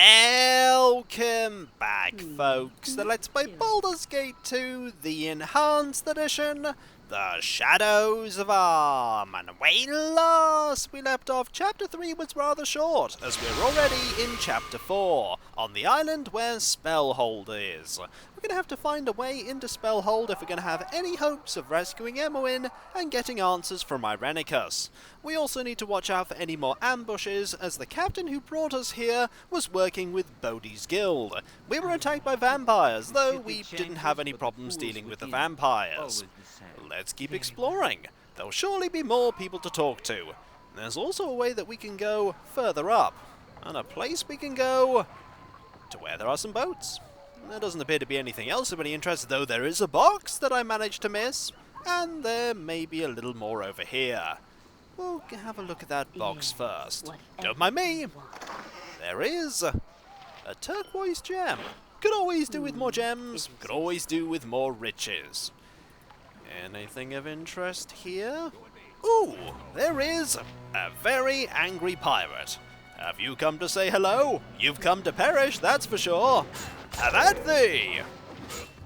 Welcome back, folks, to Let's Play Baldur's Gate 2, the Enhanced Edition, The Shadows of Arm. And when last we left off, Chapter 3 was rather short, as we're already in Chapter 4, on the island where Spellhold is. We're going to have to find a way into Spellhold if we're going to have any hopes of rescuing Emowyn and getting answers from Irenicus. We also need to watch out for any more ambushes, as the captain who brought us here was working with Bodhi's guild. We were attacked by vampires, though we didn't have any problems dealing with the vampires. Let's keep exploring. There'll surely be more people to talk to. There's also a way that we can go further up, and a place we can go to where there are some boats. There doesn't appear to be anything else of any interest, though there is a box that I managed to miss, and there may be a little more over here. We'll have a look at that box first. Don't mind me. There is a turquoise gem. Could always do with more gems. Could always do with more riches. Anything of interest here? Ooh, there is a very angry pirate. Have you come to say hello? You've come to perish, that's for sure. Have at thee!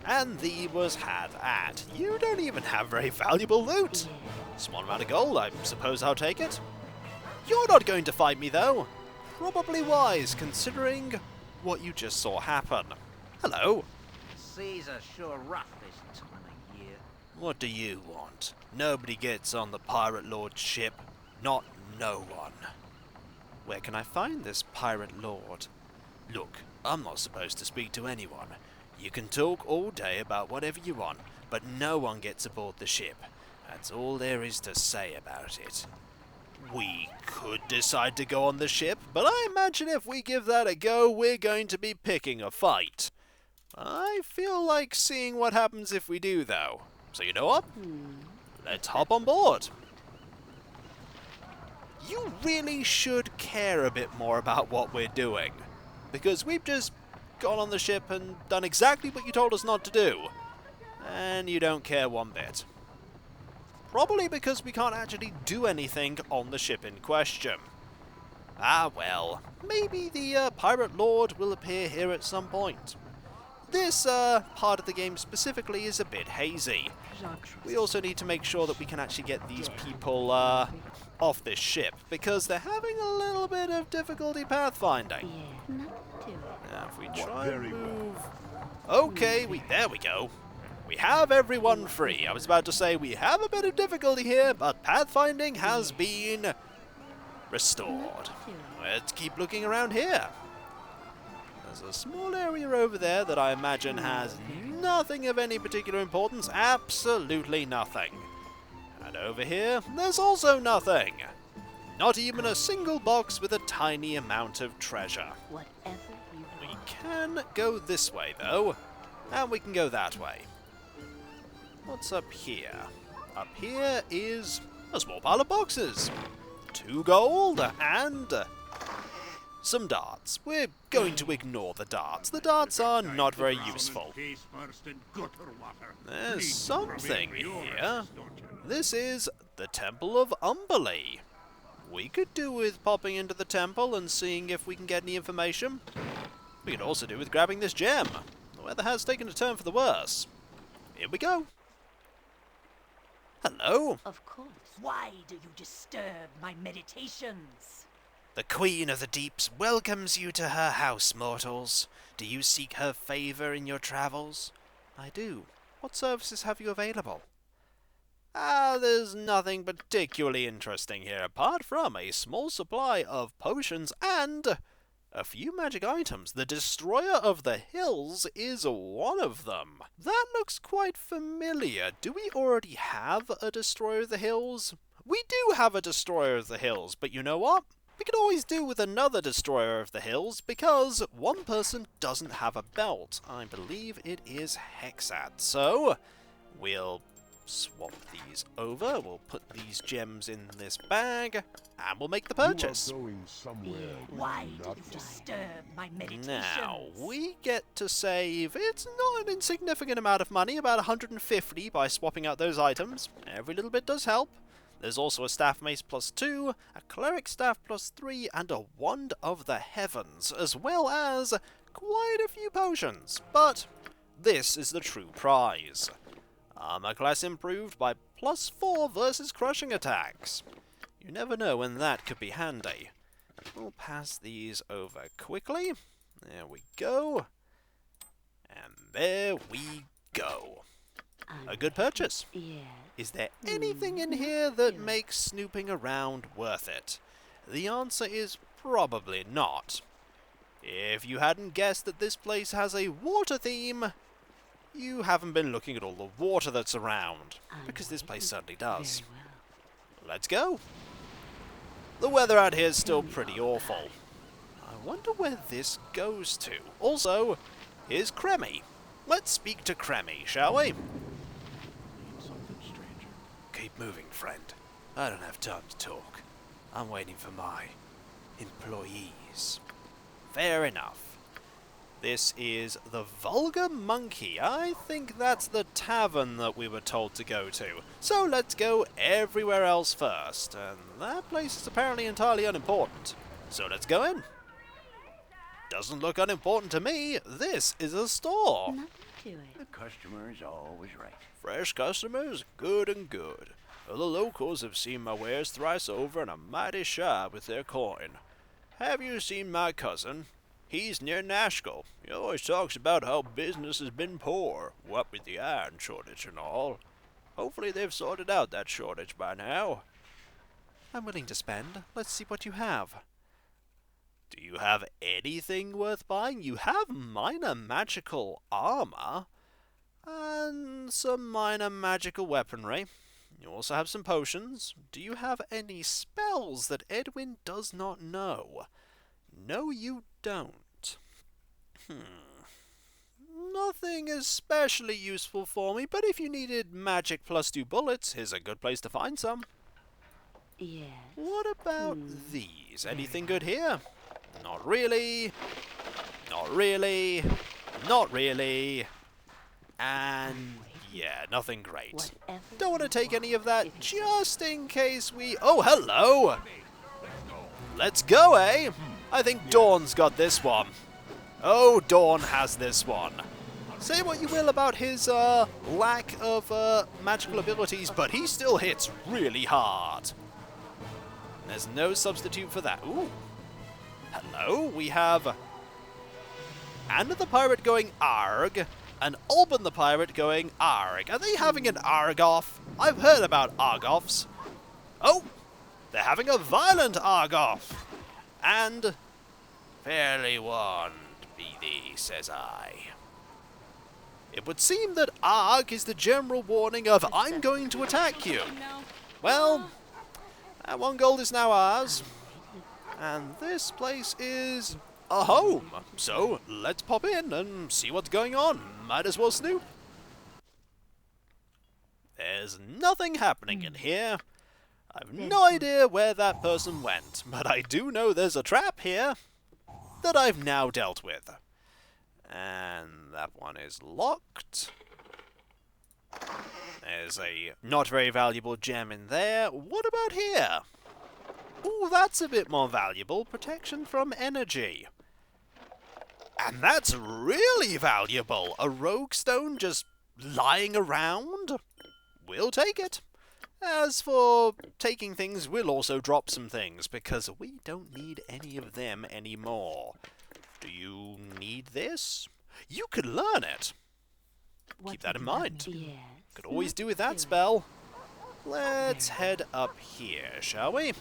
And thee was had at. You don't even have very valuable loot. Small amount of gold, I suppose I'll take it. You're not going to fight me, though. Probably wise, considering what you just saw happen. Hello. Seas are sure rough this time of year. What do you want? Nobody gets on the pirate lord's ship. Not no one. Where can I find this pirate lord? Look, I'm not supposed to speak to anyone. You can talk all day about whatever you want, but no one gets aboard the ship. That's all there is to say about it. We could decide to go on the ship, but I imagine if we give that a go, we're going to be picking a fight. I feel like seeing what happens if we do, though. So you know what? Let's hop on board. You really should care a bit more about what we're doing, because we've just gone on the ship and done exactly what you told us not to do, and you don't care one bit. Probably because we can't actually do anything on the ship in question. Ah well, maybe the pirate lord will appear here at some point. This part of the game specifically is a bit hazy. We also need to make sure that we can actually get these people off this ship, because they're having a little bit of difficulty pathfinding. Now if we try and move... Okay, there we go. We have everyone free. I was about to say we have a bit of difficulty here, but pathfinding has been restored. Let's keep looking around here. There's a small area over there that I imagine has nothing of any particular importance. Absolutely nothing. And over here, there's also nothing. Not even a single box with a tiny amount of treasure. We can go this way, though, and we can go that way. What's up here? Up here is a small pile of boxes. 2 gold and some darts. We're going to ignore the darts. The darts are not very useful. There's something here. This is the Temple of Umberlee. We could do with popping into the temple and seeing if we can get any information. We could also do with grabbing this gem. The weather has taken a turn for the worse. Here we go. Hello? Of course. Why do you disturb my meditations? The Queen of the Deeps welcomes you to her house, mortals. Do you seek her favor in your travels? I do. What services have you available? There's nothing particularly interesting here, apart from a small supply of potions and a few magic items. The Destroyer of the Hills is one of them. That looks quite familiar. Do we already have a Destroyer of the Hills? We do have a Destroyer of the Hills, but you know what? We could always do with another Destroyer of the Hills, because one person doesn't have a belt. I believe it is Hexat. So, we'll swap these over, we'll put these gems in this bag, and we'll make the purchase. Why do you disturb my meditations? Now, we get to save, it's not an insignificant amount of money, about 150 by swapping out those items. Every little bit does help. There's also a staff mace +2, a cleric staff +3, and a wand of the heavens, as well as quite a few potions. But this is the true prize. Armor class improved by +4 versus crushing attacks. You never know when that could be handy. We'll pass these over quickly. There we go. And there we go. A good purchase. Is there anything in here that makes snooping around worth it? The answer is probably not. If you hadn't guessed that this place has a water theme, you haven't been looking at all the water that's around, because this place certainly does. Let's go. The weather out here is still pretty awful. I wonder where this goes to. Also, here's Cremmy. Let's speak to Cremmy, shall we? Keep moving, friend. I don't have time to talk. I'm waiting for my employees. Fair enough. This is the Vulgar Monkey. I think that's the tavern that we were told to go to. So let's go everywhere else first. And that place is apparently entirely unimportant. So let's go in. Doesn't look unimportant to me. This is a store. The customer is always right. Fresh customers, good and good. The locals have seen my wares thrice over and are mighty shy with their coin. Have you seen my cousin? He's near Nashville. He always talks about how business has been poor, what with the iron shortage and all. Hopefully they've sorted out that shortage by now. I'm willing to spend. Let's see what you have. Do you have anything worth buying? You have minor magical armor and some minor magical weaponry. You also have some potions. Do you have any spells that Edwin does not know? No, you don't. Nothing especially useful for me, but if you needed magic +2 bullets, here's a good place to find some. Yes. What about these? Anything good here? Not really. Not really. Not really. And yeah, nothing great. Don't want to take any of that just in case we... Oh, hello! Let's go, eh? I think Dawn's got this one. Oh, Dawn has this one. Say what you will about his lack of magical abilities, but he still hits really hard. There's no substitute for that. Ooh. Hello, we have Anna the Pirate going ARG, and Alban the Pirate going ARG. Are they having an ARG-off? I've heard about ARG-offs. Oh, they're having a violent ARG-off. And fairly warned be thee, says I. It would seem that ARG is the general warning of I'm going to attack you. Well, that 1 gold is now ours. And this place is a home. So let's pop in and see what's going on. Might as well snoop. There's nothing happening in here. I've no idea where that person went, but I do know there's a trap here that I've now dealt with. And that one is locked. There's a not very valuable gem in there. What about here? Ooh, that's a bit more valuable. Protection from energy. And that's really valuable. A rogue stone just lying around? We'll take it. As for taking things, we'll also drop some things, because we don't need any of them anymore. Do you need this? You could learn it. Keep that in mind. Could always do with that spell. Let's head up here, shall we?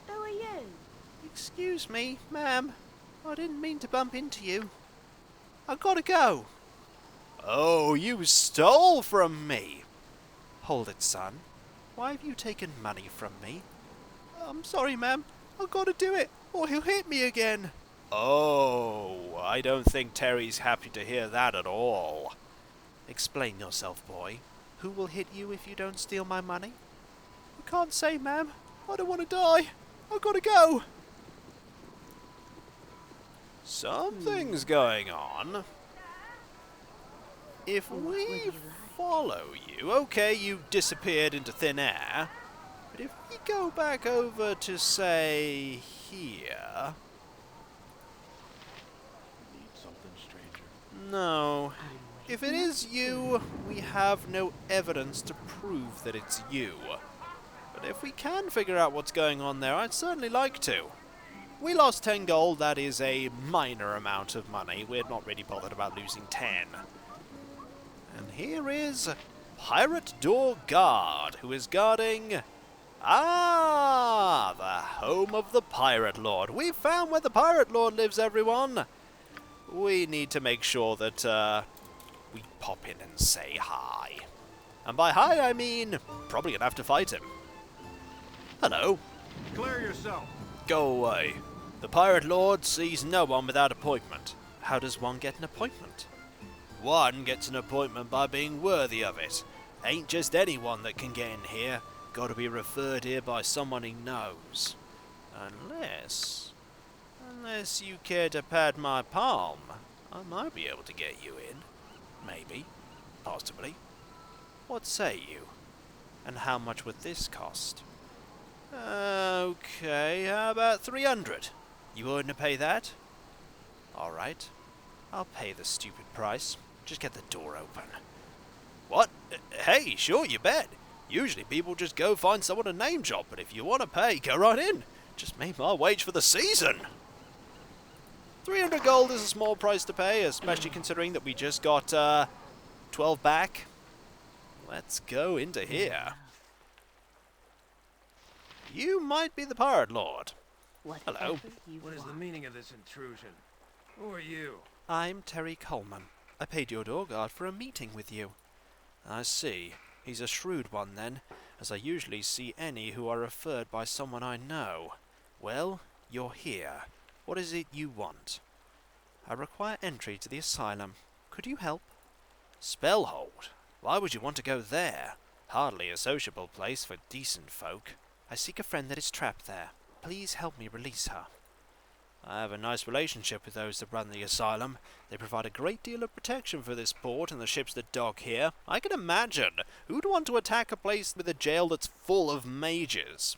Who are you? Excuse me, ma'am. I didn't mean to bump into you. I've got to go. Oh, you stole from me. Hold it, son. Why have you taken money from me? I'm sorry, ma'am. I've got to do it, or he'll hit me again. Oh, I don't think Terri's happy to hear that at all. Explain yourself, boy. Who will hit you if you don't steal my money? I can't say, ma'am. I don't want to die. I've got to go. Something's going on. If What would we you like? follow you, okay, you disappeared into thin air, but if we go back over to, say, here... Need something, stranger. No. I'm If it waiting is you, we have no evidence to prove that it's you. But if we can figure out what's going on there, I'd certainly like to. We lost 10 gold, that is a minor amount of money. We're not really bothered about losing 10. And here is Pirate Door Guard, who is guarding... Ah, the home of the Pirate Lord. We found where the Pirate Lord lives, everyone. We need to make sure that we pop in and say hi. And by hi, I mean probably gonna have to fight him. Hello. Clear yourself. Go away. The Pirate Lord sees no one without appointment. How does one get an appointment? One gets an appointment by being worthy of it. Ain't just anyone that can get in here. Gotta be referred here by someone he knows. Unless you care to pat my palm, I might be able to get you in. Maybe. Possibly. What say you? And how much would this cost? Okay, how about 300? You willing to pay that? Alright. I'll pay the stupid price. Just get the door open. What? Hey, sure, you bet. Usually people just go find someone to name drop, but if you want to pay, go right in. Just made my wage for the season. 300 gold is a small price to pay, especially considering that we just got 12 back. Let's go into here. You might be the Pirate Lord. Hello. What is the meaning of this intrusion? Who are you? I'm Terri Coleman. I paid your door guard for a meeting with you. I see. He's a shrewd one then, as I usually see any who are referred by someone I know. Well, you're here. What is it you want? I require entry to the asylum. Could you help? Spellhold? Why would you want to go there? Hardly a sociable place for decent folk. I seek a friend that is trapped there. Please help me release her. I have a nice relationship with those that run the asylum. They provide a great deal of protection for this port and the ships that dock here. I can imagine. Who'd want to attack a place with a jail that's full of mages?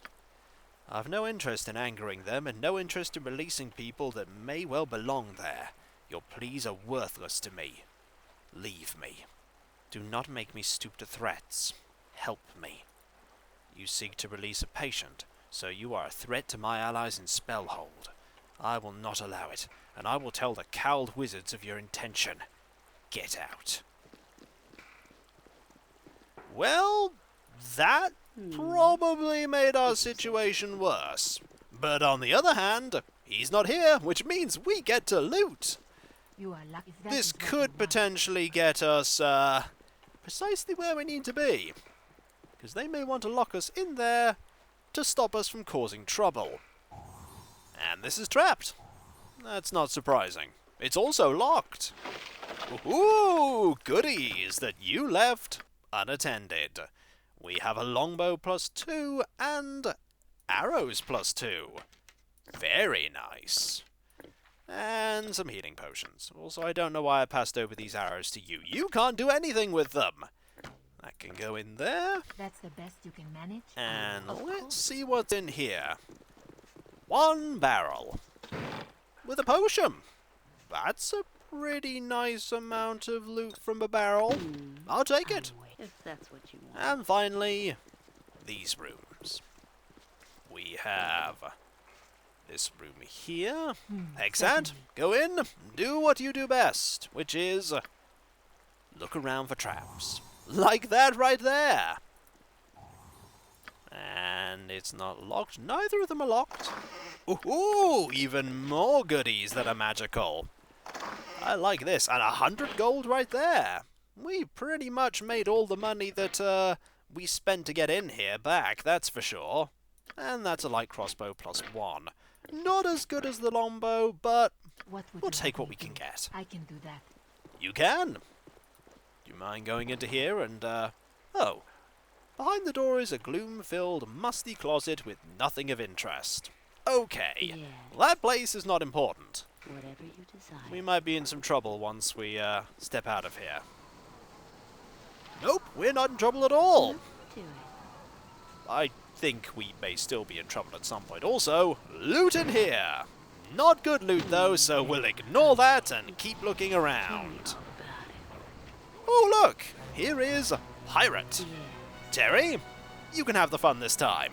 I've no interest in angering them, and no interest in releasing people that may well belong there. Your pleas are worthless to me. Leave me. Do not make me stoop to threats. Help me. You seek to release a patient, so you are a threat to my allies in Spellhold. I will not allow it, and I will tell the cowled wizards of your intention. Get out. Well, that probably made our situation worse. But on the other hand, he's not here, which means we get to loot. You are lucky. This could potentially get us, precisely where we need to be. Because they may want to lock us in there to stop us from causing trouble. And this is trapped. That's not surprising. It's also locked. Ooh, goodies that you left unattended. We have a longbow +2 and arrows +2. Very nice. And some healing potions. Also, I don't know why I passed over these arrows to you. You can't do anything with them. That can go in there. That's the best you can manage. And let's see what's in here. 1 barrel. With a potion. That's a pretty nice amount of loot from a barrel. I'll take it. If that's what you want. And finally, these rooms. We have this room here. Hexad, go in, do what you do best, which is look around for traps. Like that right there. And it's not locked. Neither of them are locked. Ooh, even more goodies that are magical. I like this. And 100 gold right there. We pretty much made all the money that we spent to get in here back, that's for sure. And that's a light crossbow +1. Not as good as the longbow, but we'll take what we can get. I can do that. You can. Do you mind going into here and, oh. Behind the door is a gloom-filled, musty closet with nothing of interest. Okay. Yes. Well, that place is not important. Whatever you desire. We might be in some trouble once we, step out of here. Nope, we're not in trouble at all. Do it. I think we may still be in trouble at some point. Also, loot in here. Not good loot though, so we'll ignore that and keep looking around. Oh look, here is Pirate. Terri, you can have the fun this time.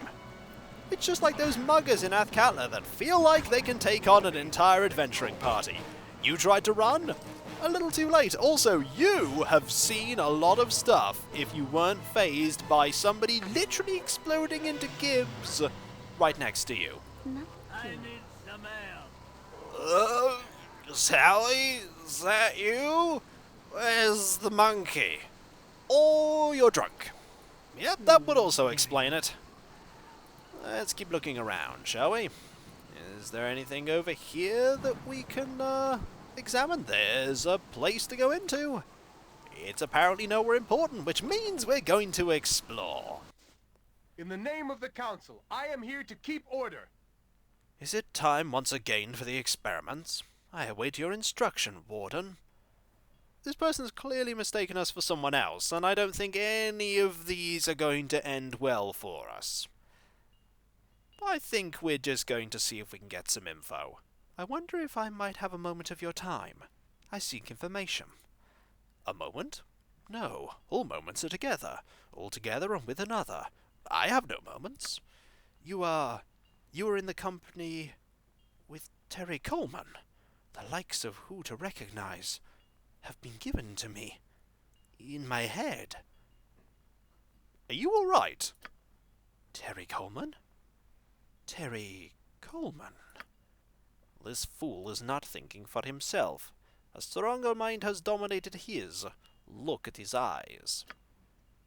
It's just like those muggers in Athkatla that feel like they can take on an entire adventuring party. You tried to run? A little too late. Also, you have seen a lot of stuff if you weren't fazed by somebody literally exploding into gibs right next to you. I need some help. Sally, is that you? Where's the monkey? Or you're drunk. Yep, that would also explain it. Let's keep looking around, shall we? Is there anything over here that we can, examine? There's a place to go into. It's apparently nowhere important, which means we're going to explore. In the name of the council, I am here to keep order. Is it time once again for the experiments? I await your instruction, Warden. This person's clearly mistaken us for someone else, and I don't think any of these are going to end well for us. I think we're just going to see if we can get some info. I wonder if I might have a moment of your time. I seek information. A moment? No, all moments are together, all together and with another. I have no moments. You are in the company with Terri Coleman, the likes of who to recognize have been given to me in my head. Are you all right? Terri Coleman? Terri Coleman. This fool is not thinking for himself. A stronger mind has dominated his. Look at his eyes.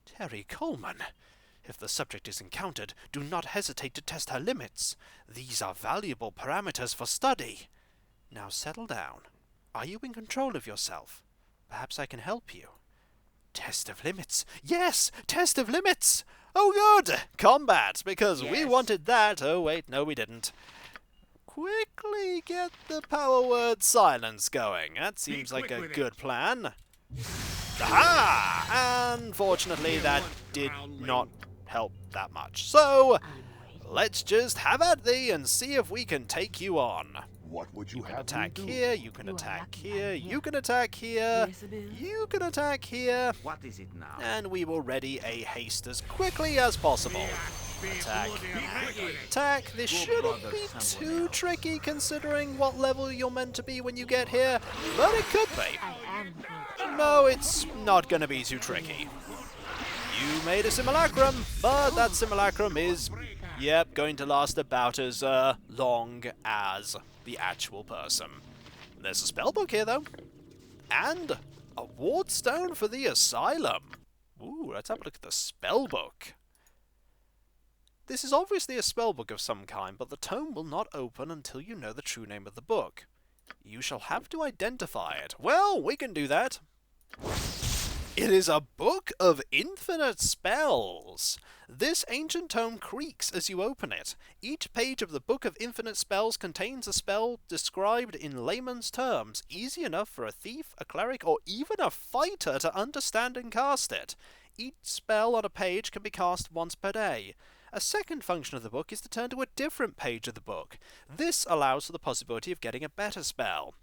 Terri Coleman. If the subject is encountered, do not hesitate to test her limits. These are valuable parameters for study. Now settle down. Are you in control of yourself? Perhaps I can help you. Test of limits. Yes! Test of limits! Oh good! Combat, because we wanted that. Oh wait, no we didn't. Quickly get the power word silence going. That seems like a good plan. Aha! Unfortunately, that did not help that much. So, let's just have at thee and see if we can take you on. What would you have Attack me do? here, you can attack here, you can attack here, you can attack here, What is it now? and we will ready a haste as quickly as possible. Attack, attack. This shouldn't be too tricky considering what level you're meant to be when you get here, but it could be. No, it's not going to be too tricky. You made a simulacrum, but that simulacrum is, yep, going to last about as long as the actual person. There's a spellbook here, though. And a ward stone for the asylum. Ooh, let's have a look at the spellbook. This is obviously a spellbook of some kind, but the tome will not open until you know the true name of the book. You shall have to identify it. Well, we can do that. It is a book of infinite spells. This ancient tome creaks as you open it. Each page of the Book of Infinite Spells contains a spell described in layman's terms, easy enough for a thief, a cleric, or even a fighter to understand and cast it. Each spell on a page can be cast once per day. A second function of the book is to turn to a different page of the book. This allows for the possibility of getting a better spell.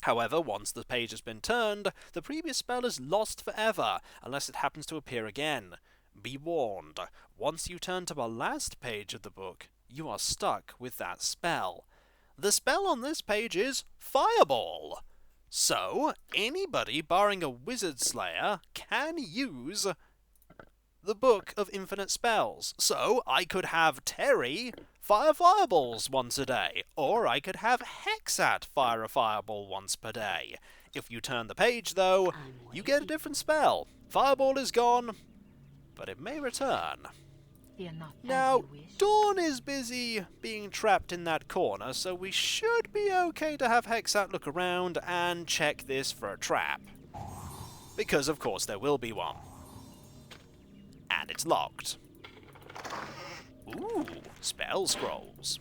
However, once the page has been turned, the previous spell is lost forever, unless it happens to appear again. Be warned, once you turn to the last page of the book, you are stuck with that spell. The spell on this page is Fireball. So, anybody barring a Wizard Slayer can use the Book of Infinite Spells. So, I could have Terri fire fireballs once a day, or I could have Hexat fire a fireball once per day. If you turn the page, though, you get a different spell. Fireball is gone, but it may return. Now, Dawn is busy being trapped in that corner, so we should be okay to have Hexat look around and check this for a trap. Because, of course, there will be one. And it's locked. Ooh, spell scrolls.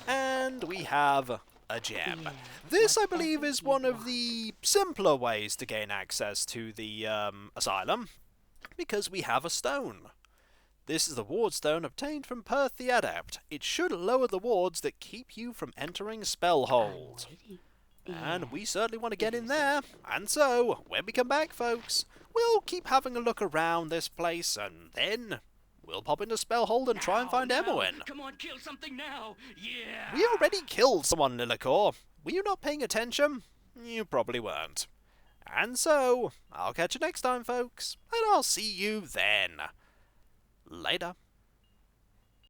And we have a gem. Yeah, This, I believe, whatever is you one of want. the simpler ways to gain access to the asylum, because we have a stone. This is the ward stone obtained from Perth the Adept. It should lower the wards that keep you from entering Spellhold. Ready? And we certainly want to If get you in say there. And so, when we come back, folks, we'll keep having a look around this place, and then we'll pop into Spellhold and try and find Emowyn. Come on, kill something now! Yeah! We already killed someone, Lillicor. Were you not paying attention? You probably weren't. And so, I'll catch you next time, folks, and I'll see you then. Later.